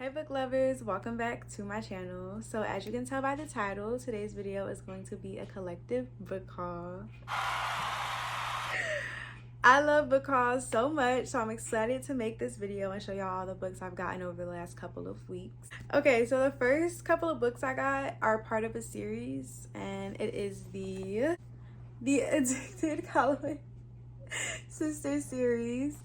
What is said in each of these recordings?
Hey book lovers, welcome back to my channel. So as you can tell by the title, today's video is going to be a collective book haul. I love book hauls so much, so I'm excited to make this video and show y'all all the books I've gotten over the last couple of weeks. Okay, so the first couple of books I got are part of a series, and it is the Addicted Callaway Sister series.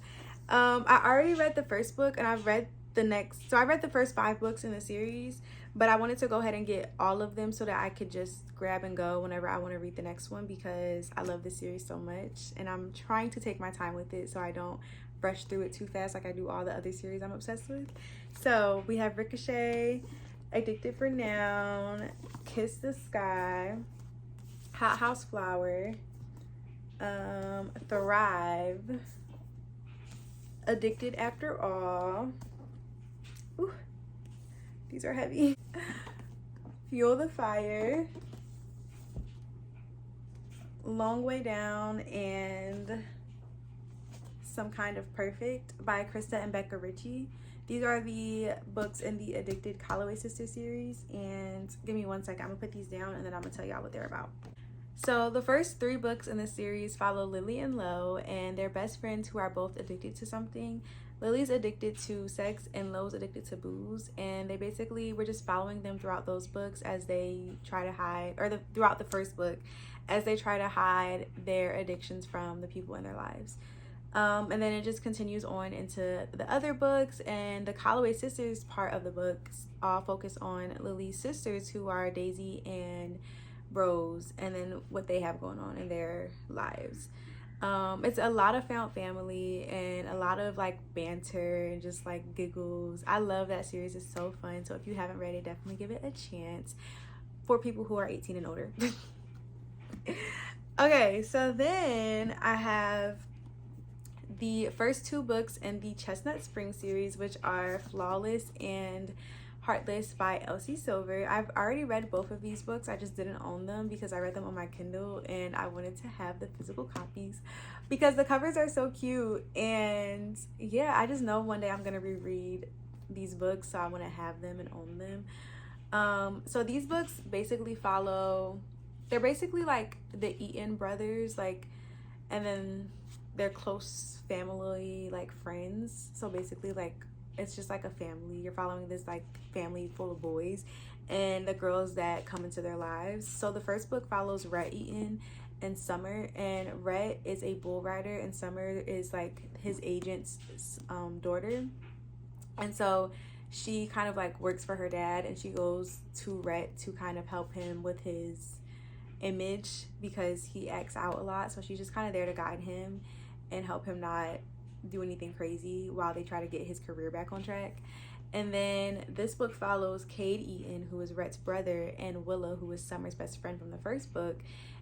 I already read the first book, and I've read I read the first 5 books in the series, but I wanted to go ahead and get all of them so that I could just grab and go whenever I want to read the next one, because I love this series so much and I'm trying to take my time with it so I don't rush through it too fast like I do all the other series I'm obsessed with. So we have Ricochet, Addicted for Noun, Kiss the Sky, Hot House Flower, Thrive, Addicted After All. Ooh, these are heavy. Fuel the Fire, Long Way Down, and Some Kind of Perfect by Krista and Becca Ritchie. These are the books in the Addicted Callaway Sister series, and give me one second, I'm gonna put these down and then I'm gonna tell y'all what they're about. So the first 3 books in the series follow Lily and Lo and their best friends who are both addicted to something. Lily's addicted to sex and Lo's addicted to booze, and we're just following them throughout those books as they try to hide, throughout the first book, as they try to hide their addictions from the people in their lives. And then it just continues on into the other books, and the Callaway Sisters part of the books all focus on Lily's sisters, who are Daisy and Rose, and then what they have going on in their lives. It's a lot of found family and a lot of like banter and just like giggles. I love that series. It's so fun. So if you haven't read it, definitely give it a chance for people who are 18 and older. Okay, so then I have the first 2 books in the Chestnut Spring series, which are Flawless and Heartless by Elsie Silver. I've already read both of these books. I just didn't own them because I read them on my Kindle and I wanted to have the physical copies because the covers are so cute. And yeah, I just know one day I'm gonna reread these books, so I want to have them and own them. So these books basically they're basically like the Eaton brothers, like, and then they're close family, like friends. So basically, like, it's just like a family. You're following this like family full of boys and the girls that come into their lives. So the first book follows Rhett Eaton and Summer, and Rhett is a bull rider and Summer is like his agent's daughter. And so she kind of like works for her dad, and she goes to Rhett to kind of help him with his image because he acts out a lot. So she's just kind of there to guide him and help him not do anything crazy while they try to get his career back on track. And then this book follows Cade Eaton, who is Rhett's brother, and Willa, who is Summer's best friend from the first book.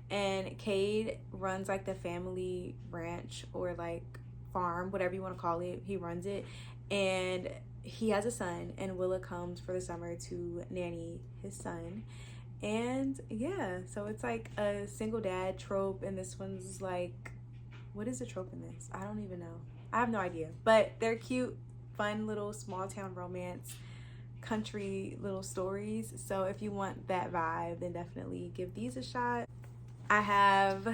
And Cade runs like the family ranch or like farm, whatever you want to call it. He runs it, and he has a son, and Willa comes for the summer to nanny his son. And yeah, so it's like a single dad trope, and this one's like, what is the trope in this? I don't even know. I have no idea, but they're cute, fun little small town romance, country little stories. So if you want that vibe, then definitely give these a shot. I have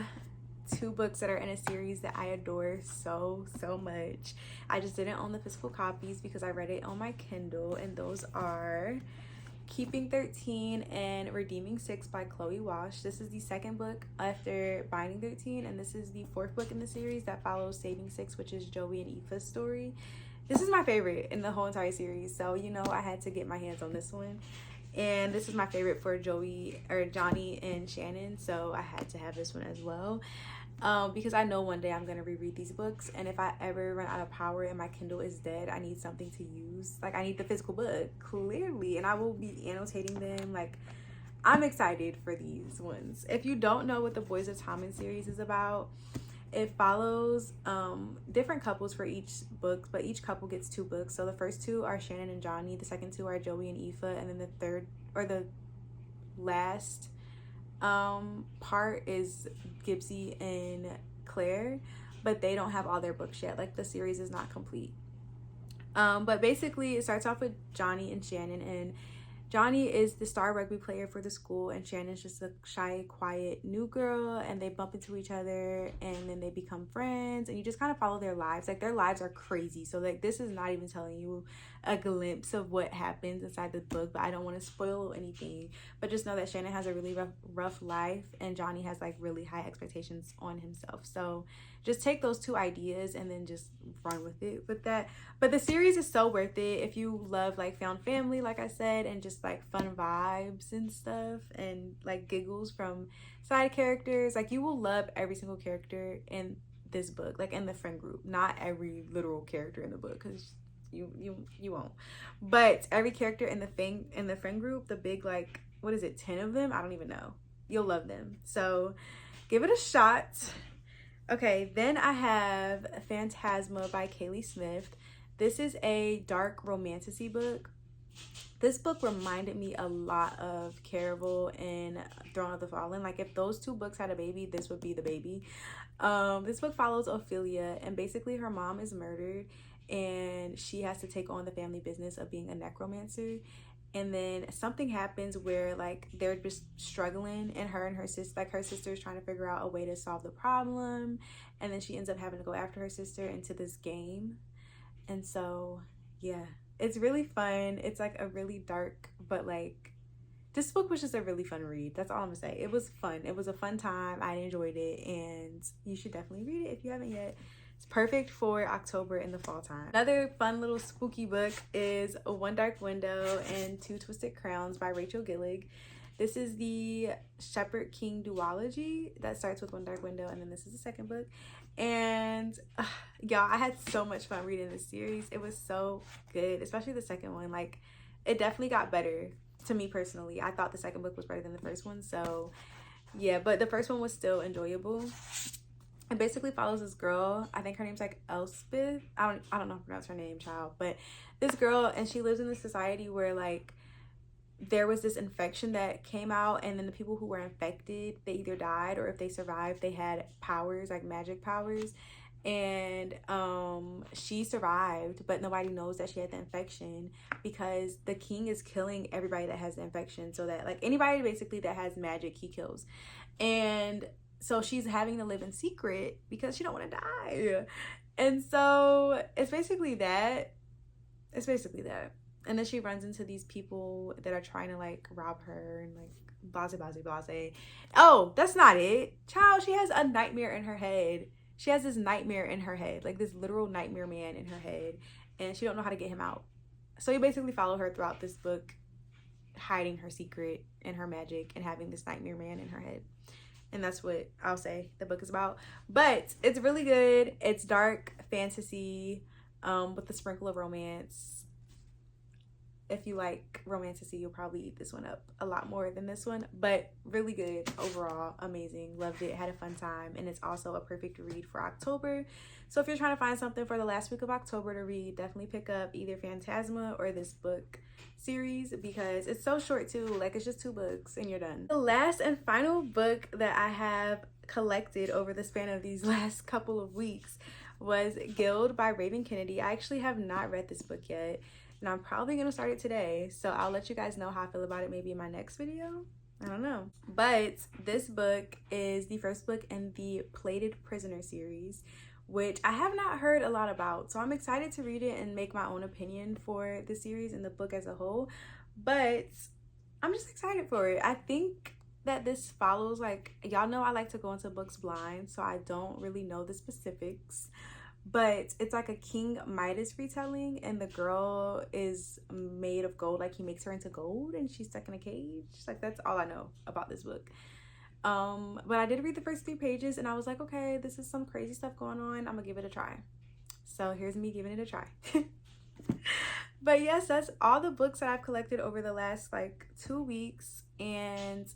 2 books that are in a series that I adore so much. I just didn't own the physical copies because I read it on my Kindle, and those are Keeping 13 and Redeeming 6 by Chloe Walsh. This is the second book after Binding 13, and this is the 4th book in the series that follows Saving 6, which is Joey and Aoife's story. This is my favorite in the whole entire series, so you know I had to get my hands on this one. And this is my favorite for Johnny and Shannon, so I had to have this one as well. Because I know one day I'm gonna reread these books, and if I ever run out of power and my Kindle is dead, I need something to use. Like, I need the physical book, clearly, and I will be annotating them. Like, I'm excited for these ones. If you don't know what the Boys of Tommen series is about, it follows different couples for each book, but each couple gets 2 books. So the first 2 are Shannon and Johnny, the second 2 are Joey and Aoife, and then the third, or the last part is Gibbsy and Claire, but they don't have all their books yet. Like, the series is not complete. But basically it starts off with Johnny and Shannon, and Johnny is the star rugby player for the school, and Shannon's just a shy, quiet new girl, and they bump into each other, and then they become friends, and you just kind of follow their lives. Like, their lives are crazy, so like this is not even telling you a glimpse of what happens inside the book, but I don't want to spoil anything. But just know that Shannon has a really rough life, and Johnny has like really high expectations on himself. So just take those two ideas and then just run with it with that. But the series is so worth it if you love like found family, like I said, and just like fun vibes and stuff, and like giggles from side characters. Like, you will love every single character in this book, like in the friend group. Not every literal character in the book, because you won't, but every character in the friend group, the big, like, what is it, 10 of them, I don't even know, you'll love them. So give it a shot. Okay, then I have Fantasma by Kaylee Smith. This is a dark romantasy book. This book reminded me a lot of Caraval and Throne of the Fallen. Like, if those two books had a baby, this would be the baby. This book follows Ophelia, and basically her mom is murdered, and she has to take on the family business of being a necromancer. And then something happens where like they're just struggling, and her sister, like her sister, is trying to figure out a way to solve the problem, and then she ends up having to go after her sister into this game. And so yeah, it's really fun. It's like a really dark, but like, this book was just a really fun read. That's all I'm gonna say. It was fun. It was a fun time. I enjoyed it, and you should definitely read it if you haven't yet. It's perfect for October in the fall time. Another fun little spooky book is One Dark Window and Two Twisted Crowns by Rachel Gillig. This is the Shepherd King duology that starts with One Dark Window, and then this is the second book. And y'all, I had so much fun reading this series. It was so good, especially the second one. Like, it definitely got better to me personally. I thought the second book was better than the first one, so yeah, but the first one was still enjoyable. It basically follows this girl. I think her name's like Elspeth. I don't know how to pronounce her name, child. But this girl, and she lives in this society where like there was this infection that came out, and then the people who were infected, they either died, or if they survived, they had powers, like magic powers. And she survived, but nobody knows that she had the infection, because the king is killing everybody that has the infection, so that like anybody basically that has magic, he kills. And so she's having to live in secret because she don't want to die. And so it's basically that. And then she runs into these people that are trying to like rob her, and like blase. Oh, that's not it, child. She has a nightmare in her head. She has this nightmare in her head, like this literal nightmare man in her head, and she don't know how to get him out. So you basically follow her throughout this book, hiding her secret and her magic and having this nightmare man in her head. And that's what I'll say the book is about. But it's really good. It's dark fantasy with a sprinkle of romance. If you like romantasy, you'll probably eat this one up a lot more than this one. But really good overall. Amazing. Loved it. Had a fun time. And it's also a perfect read for October. So if you're trying to find something for the last week of October to read, definitely pick up either Fantasma or this book series, because it's so short too. Like, it's just 2 books and you're done. The last and final book that I have collected over the span of these last couple of weeks was Guild by Raven Kennedy. I actually have not read this book yet, and I'm probably gonna start it today, so I'll let you guys know how I feel about it maybe in my next video. I don't know. But this book is the first book in the Plated Prisoner series, which I have not heard a lot about, so I'm excited to read it and make my own opinion for the series and the book as a whole. But I'm just excited for it. I think that this follows, like, y'all know I like to go into books blind, so I don't really know the specifics, but it's like a King Midas retelling, and the girl is made of gold. Like, he makes her into gold and she's stuck in a cage. Like, that's all I know about this book. But I did read the first 3 pages and I was like, okay, this is some crazy stuff going on. I'm gonna give it a try. So here's me giving it a try. But yes, that's all the books that I've collected over the last like 2 weeks, and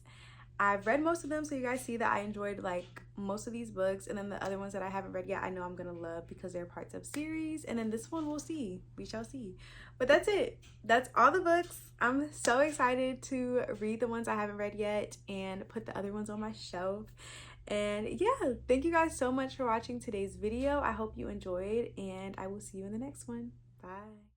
I've read most of them, so you guys see that I enjoyed like most of these books, and then the other ones that I haven't read yet, I know I'm gonna love because they're parts of series, and then this one we'll see. We shall see. But that's it. That's all the books. I'm so excited to read the ones I haven't read yet and put the other ones on my shelf. And yeah, thank you guys so much for watching today's video. I hope you enjoyed, and I will see you in the next one. Bye.